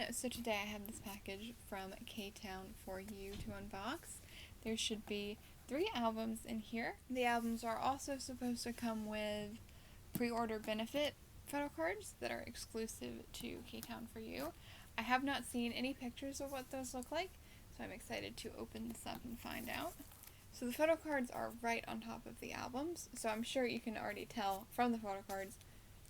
everyone, so today I have this package from Ktown4U to unbox. There should be 3 albums in here. The albums are also supposed to come with pre-order benefit photo cards that are exclusive to Ktown4U. I have not seen any pictures of what those look like, so I'm excited to open this up and find out. So the photo cards are right on top of the albums, so I'm sure you can already tell from the photo cards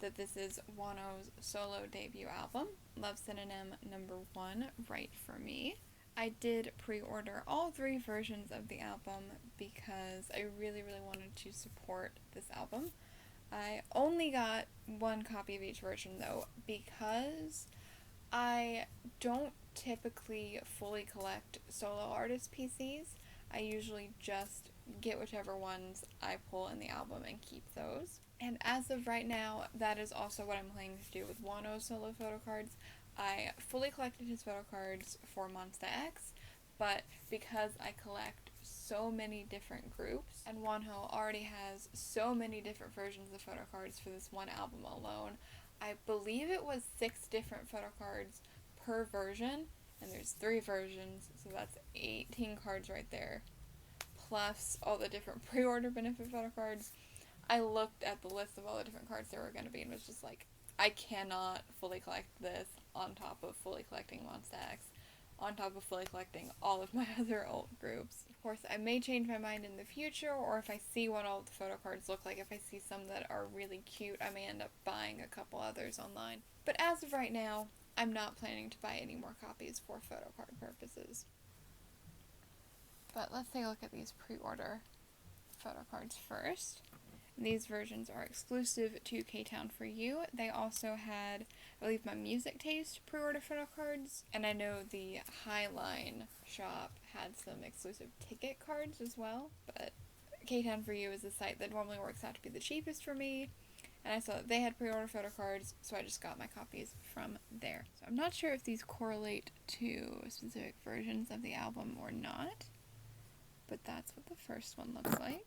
that this is Wonho's solo debut album, Love Synonym #1, Right for Me. I did pre-order all 3 versions of the album because I really wanted to support this album. I only got 1 copy of each version though because I don't typically fully collect solo artist PCs. I usually just get whichever ones I pull in the album and keep those. And as of right now, that is also what I'm planning to do with Wonho's solo photo cards. I fully collected his photo cards for Monsta X, but because I collect so many different groups, and Wonho already has so many different versions of photo cards for this one album alone, I believe it was 6 different photo cards per version, and there's 3 versions, so that's 18 cards right there, plus all the different pre-order benefit photo cards. I looked at the list of all the different cards there were going to be and was just like, I cannot fully collect this on top of fully collecting Monsta X, on top of fully collecting all of my other alt groups. Of course, I may change my mind in the future, or if I see what all the photo cards look like, if I see some that are really cute, I may end up buying a couple others online. But as of right now, I'm not planning to buy any more copies for photo card purposes. But let's take a look at these pre-order photo cards first. These versions are exclusive to Ktown4U. They also had, I believe, my music taste pre-order photo cards, and I know the Highline shop had some exclusive ticket cards as well, but Ktown4U is a site that normally works out to be the cheapest for me, and I saw that they had pre-order photo cards, so I just got my copies from there. So I'm not sure if these correlate to specific versions of the album or not, but that's what the first one looks like.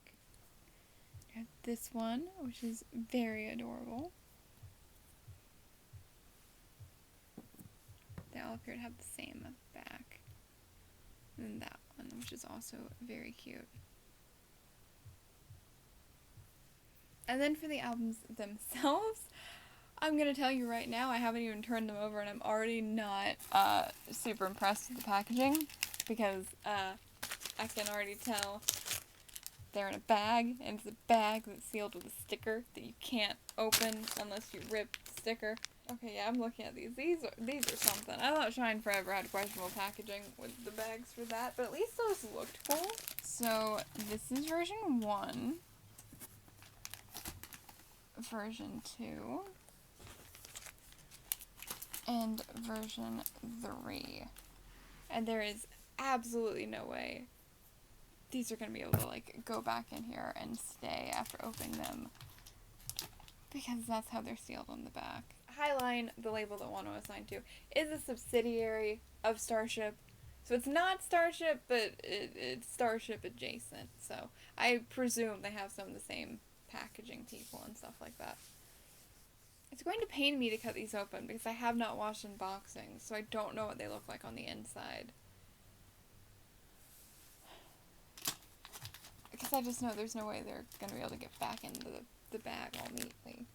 This one, which is very adorable. They all appear to have the same back. And that one, which is also very cute. And then for the albums themselves, I'm going to tell you right now, I haven't even turned them over and I'm already not super impressed with the packaging because I can already tell they're in a bag, and it's a bag that's sealed with a sticker that you can't open unless you rip the sticker. Okay, yeah, I'm looking at these. These are something. I thought Shine Forever had questionable packaging with the bags for that, but at least those looked cool. So, this is version 1. Version 2. And version 3. And there is absolutely no way these are going to be able to, go back in here and stay after opening them, because that's how they're sealed on the back. Highline, the label that Wonho is signed to, is a subsidiary of Starship, so it's not Starship, but it's Starship adjacent, so I presume they have some of the same packaging people and stuff like that. It's going to pain me to cut these open, because I have not watched unboxing, so I don't know what they look like on the inside. Because I just know there's no way they're going to be able to get back into the bag all neatly.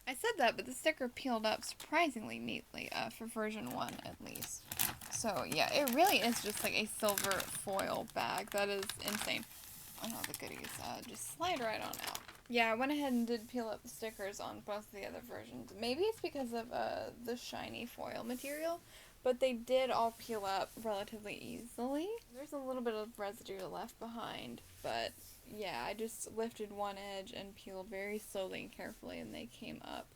I said that, but the sticker peeled up surprisingly neatly, for version 1 at least. So yeah, it really is just like a silver foil bag. That is insane. Oh no, the goodies just slide right on out. Yeah, I went ahead and did peel up the stickers on both of the other versions. Maybe it's because of the shiny foil material, but they did all peel up relatively easily. There's a little bit of residue left behind, but yeah, I just lifted one edge and peeled very slowly and carefully, and they came up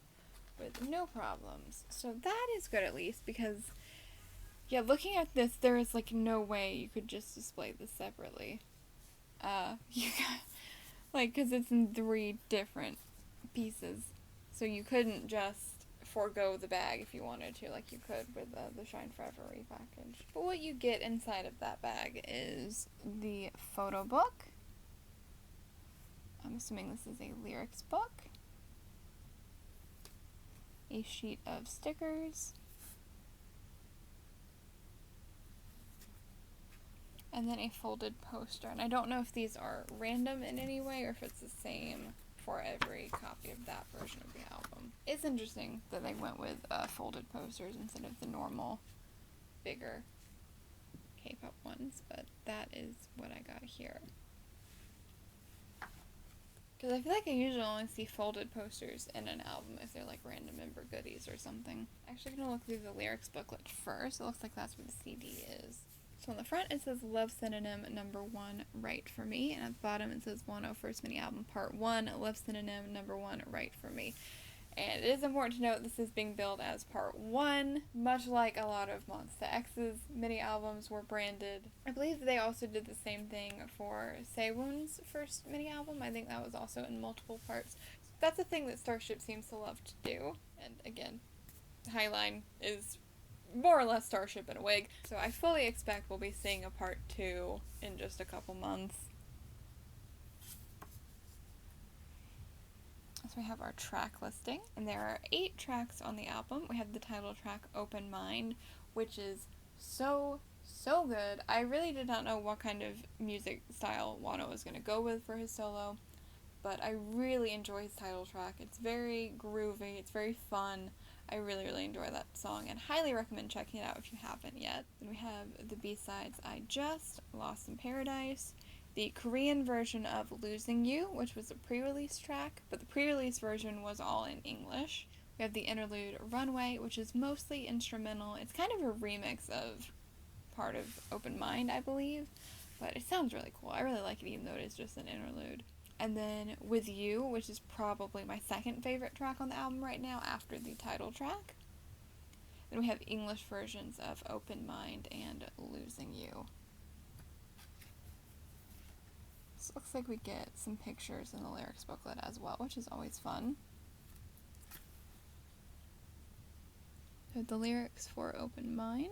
with no problems. So that is good at least, because yeah, looking at this, there is no way you could just display this separately. You got, because it's in 3 different pieces, so you couldn't just forego the bag if you wanted to, like you could with the Shine Forever repackage. But what you get inside of that bag is the photo book. I'm assuming this is a lyrics book. a sheet of stickers, and then a folded poster. And I don't know if these are random in any way or if it's the same for every copy of that version of the album. It's interesting that they went with folded posters instead of the normal, bigger K-pop ones, but that is what I got here. Because I feel like I usually only see folded posters in an album if they're like random member goodies or something. I'm actually going to look through the lyrics booklet first. It looks like that's what the CD is. So on the front it says Love Synonym number 1 Right for Me, and at the bottom it says Wonho First Mini Album Part 1 Love Synonym number 1 Right for Me. And it is important to note this is being billed as Part 1, much like a lot of Monsta X's mini albums were branded. I believe they also did the same thing for Sehun's first mini album. I think that was also in multiple parts. So that's a thing that Starship seems to love to do. And again, Highline is more or less Starship in a wig. So I fully expect we'll be seeing a Part 2 in just a couple months. So we have our track listing, and there are 8 tracks on the album. We have the title track, Open Mind, which is so good. I really did not know what kind of music style Wonho was going to go with for his solo, but I really enjoy his title track. It's very groovy, it's very fun. I really enjoy that song and highly recommend checking it out if you haven't yet. Then we have the B-sides, I Just, Lost in Paradise, the Korean version of Losing You, which was a pre-release track, but the pre-release version was all in English. We have the interlude Runway, which is mostly instrumental. It's kind of a remix of part of Open Mind, I believe, but it sounds really cool. I really like it even though it is just an interlude. And then With You, which is probably my second favorite track on the album right now after the title track. Then we have English versions of Open Mind and Losing You. So it looks like we get some pictures in the lyrics booklet as well, which is always fun. So the lyrics for Open Mind.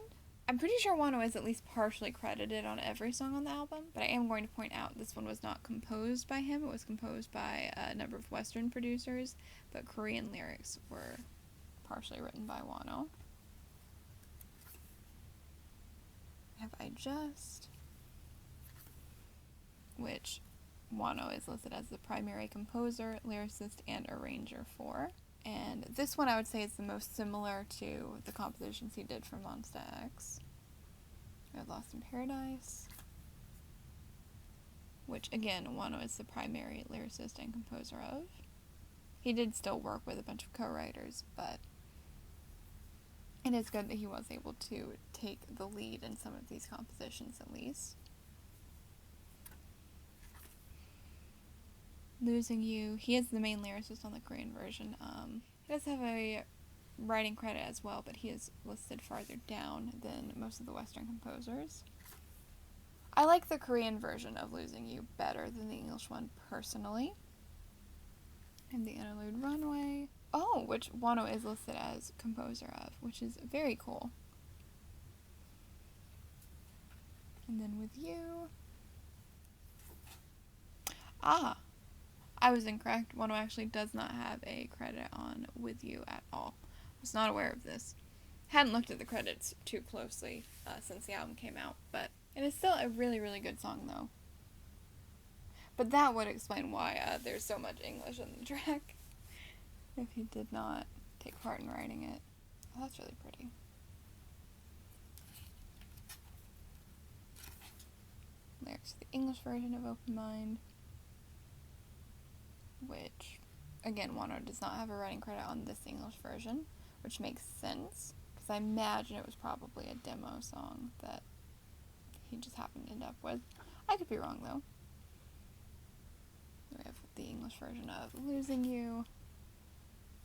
I'm pretty sure Wonho is at least partially credited on every song on the album, but I am going to point out this one was not composed by him. It was composed by a number of Western producers, but Korean lyrics were partially written by Wonho. We have I Just, which Wonho is listed as the primary composer, lyricist, and arranger for. And this one I would say is the most similar to the compositions he did for Monsta X. We have Lost in Paradise, which again, Wonho is the primary lyricist and composer of. He did still work with a bunch of co-writers, but it is good that he was able to take the lead in some of these compositions at least. Losing You, he is the main lyricist on the Korean version. He does have a writing credit as well, but he is listed farther down than most of the Western composers. I like the Korean version of Losing You better than the English one personally. And the interlude Runway. Oh, which Wonho is listed as composer of, which is very cool. And then With You. Ah! I was incorrect. Wonho actually does not have a credit on With You at all. I was not aware of this. Hadn't looked at the credits too closely since the album came out, but it is still a really good song though. But that would explain why there's so much English in the track if he did not take part in writing it. Oh, that's really pretty. Lyrics to the English version of Open Mind, which, again, Wonho does not have a writing credit on this English version, which makes sense, because I imagine it was probably a demo song that he just happened to end up with. I could be wrong, though. We have the English version of Losing You,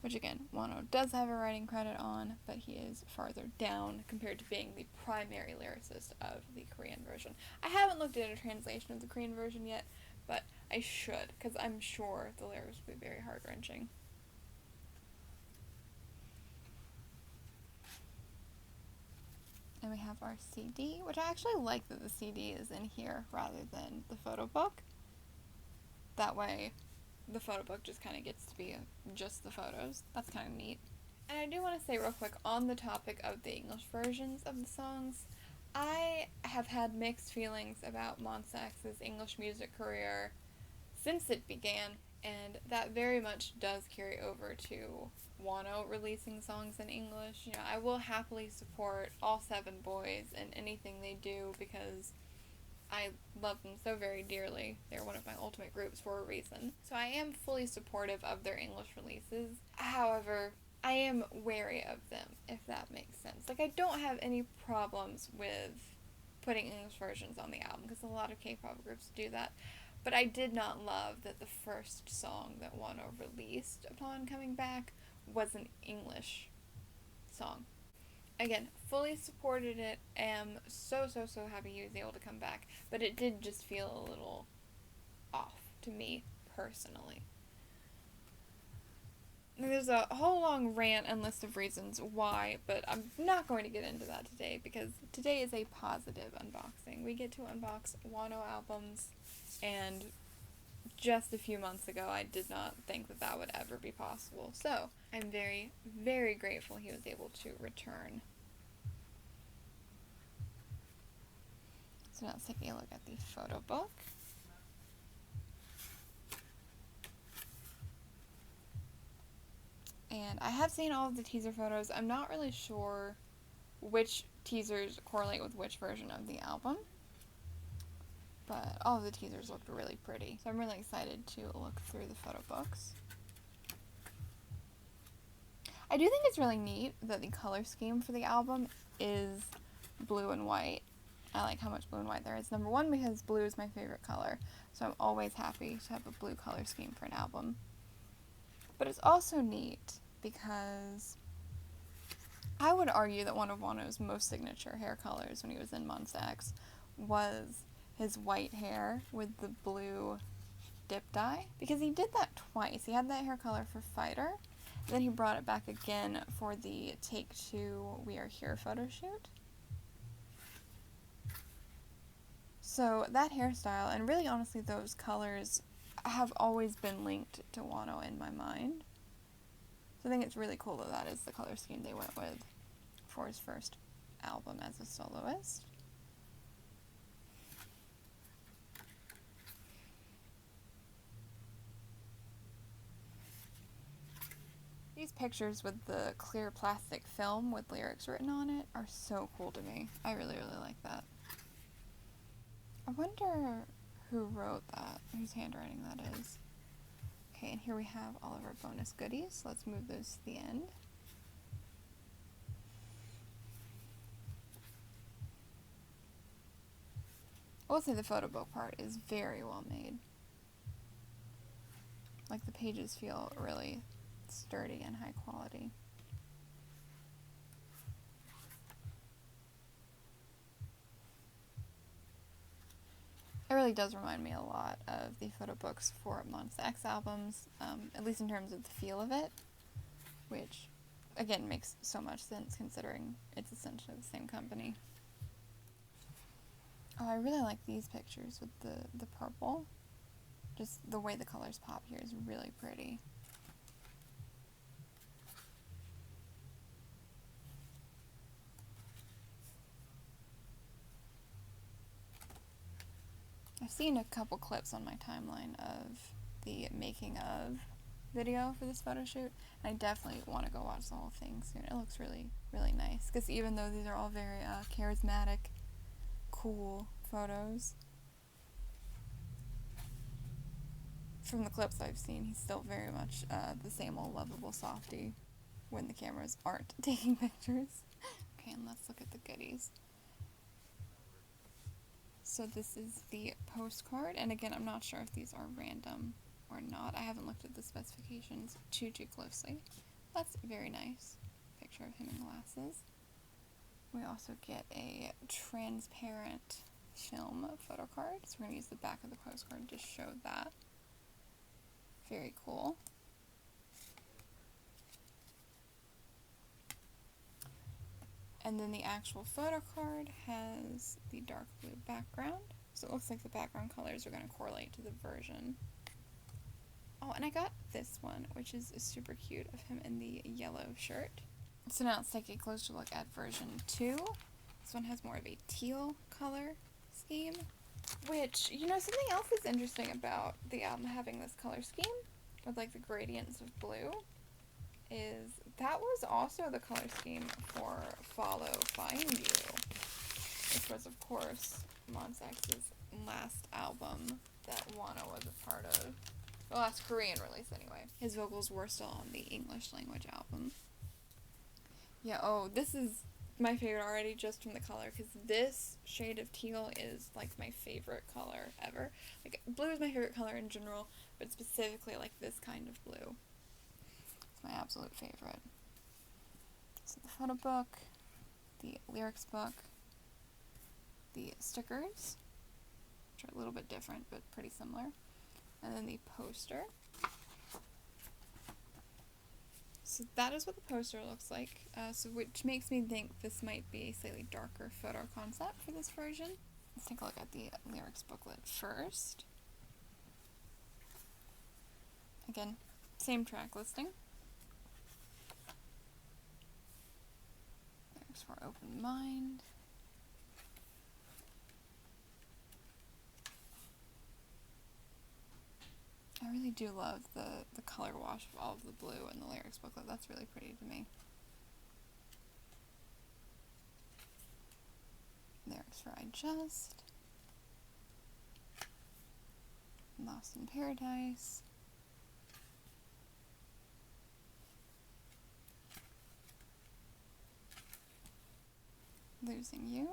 which, again, Wonho does have a writing credit on, but he is farther down compared to being the primary lyricist of the Korean version. I haven't looked at a translation of the Korean version yet, but I should, because I'm sure the lyrics will be very heart-wrenching. And we have our CD, which I actually like that the CD is in here rather than the photo book. That way, the photo book just kind of gets to be just the photos. That's kind of neat. And I do want to say real quick on the topic of the English versions of the songs, I have had mixed feelings about Monsta X's English music career since it began, and that very much does carry over to Wonho releasing songs in English. You know, I will happily support all 7 boys in anything they do because I love them so very dearly. They're one of my ultimate groups for a reason. So I am fully supportive of their English releases. However, I am wary of them, if that makes sense. Like, I don't have any problems with putting English versions on the album, because a lot of K-pop groups do that. But I did not love that the first song that Wonho released upon coming back was an English song. Again, fully supported it, am so happy he was able to come back, but it did just feel a little off to me, personally. There's a whole long rant and list of reasons why, but I'm not going to get into that today, because today is a positive unboxing. We get to unbox Wonho albums, and just a few months ago I did not think that that would ever be possible. So, I'm very grateful he was able to return. So now let's take a look at the photo book. And I have seen all of the teaser photos. I'm not really sure which teasers correlate with which version of the album, but all of the teasers looked really pretty. So I'm really excited to look through the photo books. I do think it's really neat that the color scheme for the album is blue and white. I like how much blue and white there is. Number one, because blue is my favorite color, so I'm always happy to have a blue color scheme for an album. But it's also neat because I would argue that one of Wonho's most signature hair colors when he was in Monsta X was his white hair with the blue dip dye, because he did that twice. He had that hair color for Fighter, and then he brought it back again for the Take 2 We Are Here photo shoot. So that hairstyle, and really honestly those colors, have always been linked to Wonho in my mind. So I think it's really cool that that is the color scheme they went with for his first album as a soloist. These pictures with the clear plastic film with lyrics written on it are so cool to me. I really like that. I wonder who wrote that, whose handwriting that is. Okay, and here we have all of our bonus goodies. Let's move those to the end. I will say the photo book part is very well made. Like, the pages feel really sturdy and high quality. It really does remind me a lot of the photo books for Monsta X albums, at least in terms of the feel of it, which, again, makes so much sense considering it's essentially the same company. Oh, I really like these pictures with the purple. Just the way the colors pop here is really pretty. I've seen a couple clips on my timeline of the making of video for this photo shoot, and I definitely want to go watch the whole thing soon. It looks really nice, because even though these are all very charismatic, cool photos, from the clips I've seen, he's still very much the same old lovable softie when the cameras aren't taking pictures. Okay, and let's look at the goodies. So this is the postcard, and again, I'm not sure if these are random or not. I haven't looked at the specifications too closely. That's very nice. Picture of him in glasses. We also get a transparent film photo card, so we're going to use the back of the postcard to show that. Very cool. And then the actual photo card has the dark blue background, so it looks like the background colors are going to correlate to the version. Oh, and I got this one, which is super cute, of him in the yellow shirt. So now let's take a closer look at version 2. This one has more of a teal color scheme, which, you know, something else that's interesting about the album having this color scheme, with like the gradients of blue, is that was also the color scheme for Follow, Find You, which was, of course, Monsta X's last album that Wonho was a part of. The last Korean release, anyway. His vocals were still on the English language album. Yeah, oh, this is my favorite already just from the color, because this shade of teal is, like, my favorite color ever. Like, blue is my favorite color in general, but specifically, like, this kind of blue. It's my absolute favorite. So the photo book, the lyrics book, the stickers, which are a little bit different, but pretty similar, and then the poster. So that is what the poster looks like, which makes me think this might be a slightly darker photo concept for this version. Let's take a look at the lyrics booklet first. Again, same track listing. Lyrics for Open Mind. I really do love the color wash of all of the blue in the lyrics booklet. That's really pretty to me. Lyrics for I Just. Lost in Paradise. Losing You.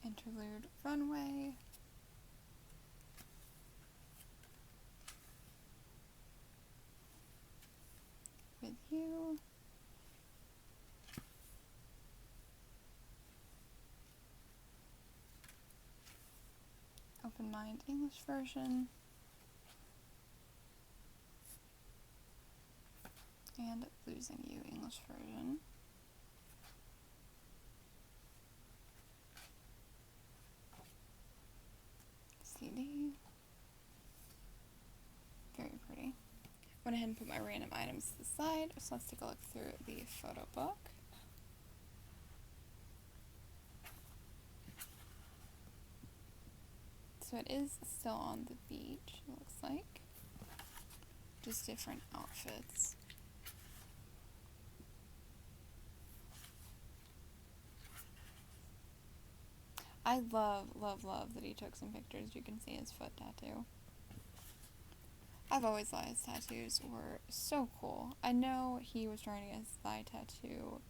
Interlude Runway. With You. Open Mind English version. And Losing You English version. CD. Very pretty. Went ahead and put my random items to the side, so let's take a look through the photo book. So it is still on the beach, it looks like. Just different outfits. I love, love, love that he took some pictures. You can see his foot tattoo. I've always thought his tattoos were so cool. I know he was trying to get his thigh tattoo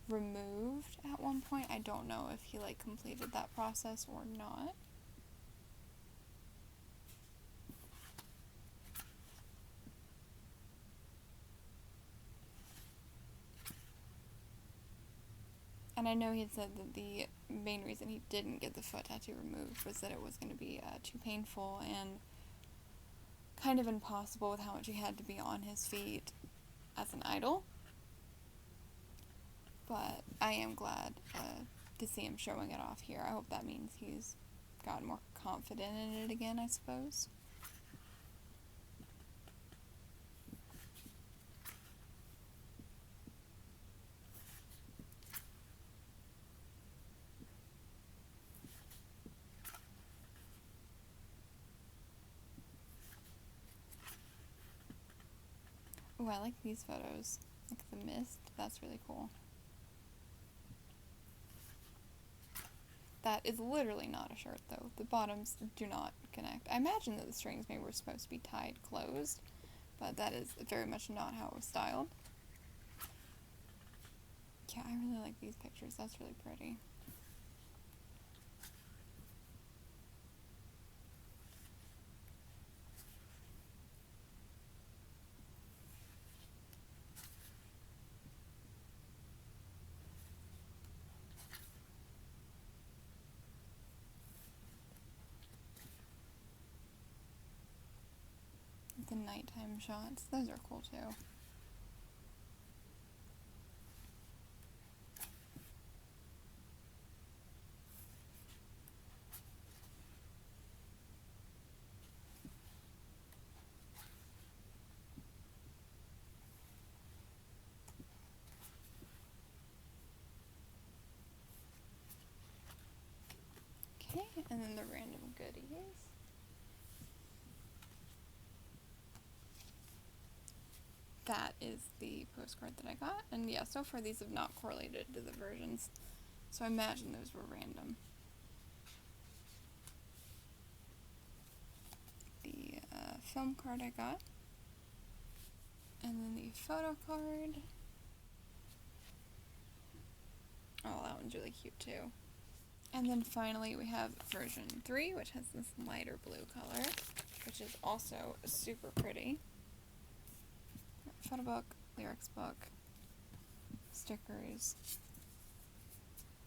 removed at one point. I don't know if he, like, completed that process or not. And I know he had said that the main reason he didn't get the foot tattoo removed was that it was going to be too painful and kind of impossible with how much he had to be on his feet as an idol. But I am glad to see him showing it off here. I hope that means he's gotten more confident in it again, I suppose. Oh, I like these photos. Like the mist, that's really cool. That is literally not a shirt, though. The bottoms do not connect. I imagine that the strings maybe were supposed to be tied closed, but that is very much not how it was styled. Yeah, I really like these pictures. That's really pretty. The nighttime shots, those are cool too. Okay, and then the random goodies. That is the postcard that I got, and yeah, so far these have not correlated to the versions, so I imagine those were random. The film card I got, and then the photo card. Oh, that one's really cute too. And then finally we have version 3, which has this lighter blue color, which is also super pretty. Photo book, lyrics book, stickers,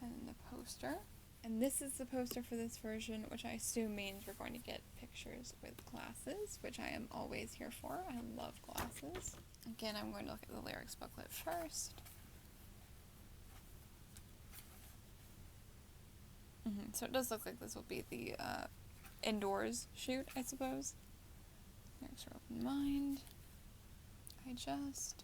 and then the poster. And this is the poster for this version, which I assume means we're going to get pictures with glasses, which I am always here for. I love glasses. Again, I'm going to look at the lyrics booklet first. So it does look like this will be the indoors shoot, I suppose. Lyrics are open mind. I just...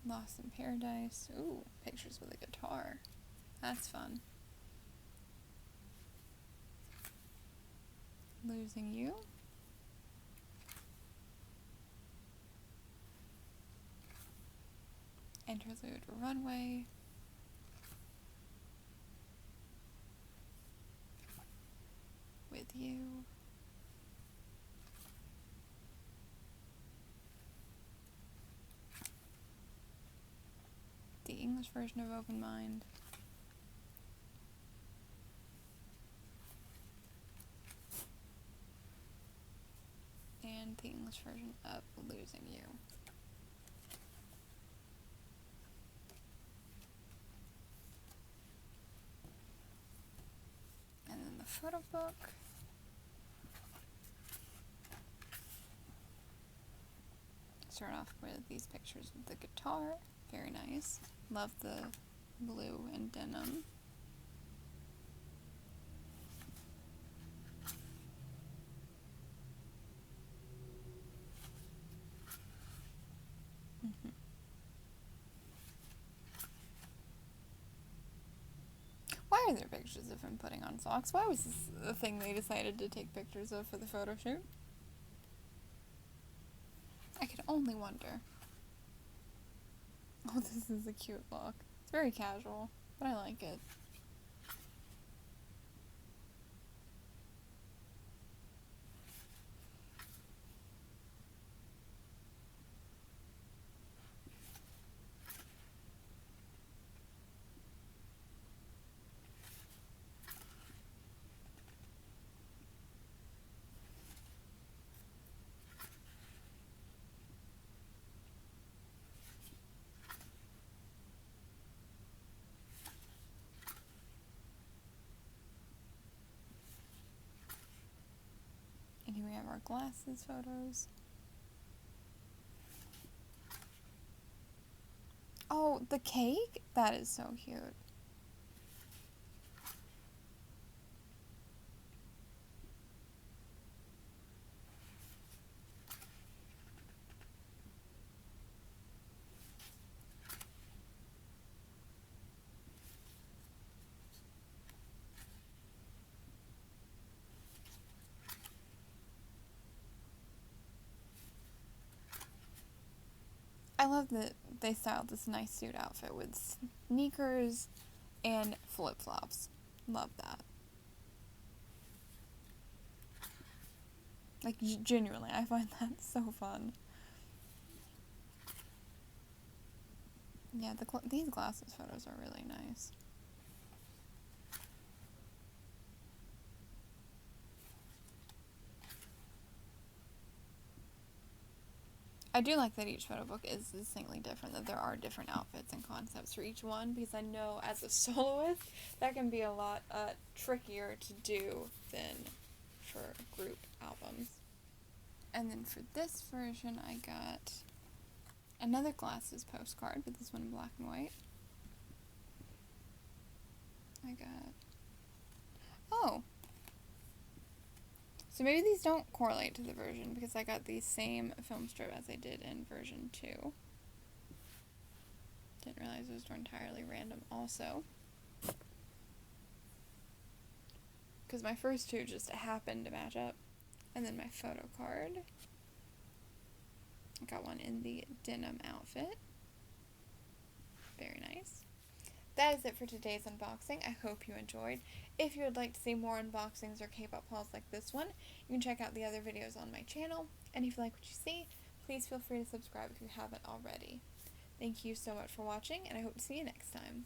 Lost in Paradise. Ooh, pictures with a guitar. That's fun. Losing You. Interlude Runway. With You. The English version of Open Mind. And the English version of Losing You. And then the photo book. Start off with these pictures of the guitar. Very nice. Love the blue and denim. Why are there pictures of him putting on socks? Why was this the thing they decided to take pictures of for the photo shoot? I could only wonder. Oh, this is a cute look. It's very casual, but I like it. And here we have our glasses photos. Oh, the cake? That is so cute. I love that they styled this nice suit outfit with sneakers and flip-flops. Love that. Like, genuinely, I find that so fun. Yeah, these glasses photos are really nice. I do like that each photo book is distinctly different, that there are different outfits and concepts for each one, because I know as a soloist, that can be a lot trickier to do than for group albums. And then for this version, I got another glasses postcard, but this one in black and white. I got... Oh! So maybe these don't correlate to the version, because I got the same film strip as I did in version 2. Didn't realize those were entirely random also. Because my first two just happened to match up. And then my photo card. I got one in the denim outfit. Very nice. That is it for today's unboxing. I hope you enjoyed. If you would like to see more unboxings or K-pop hauls like this one, you can check out the other videos on my channel. And if you like what you see, please feel free to subscribe if you haven't already. Thank you so much for watching, and I hope to see you next time.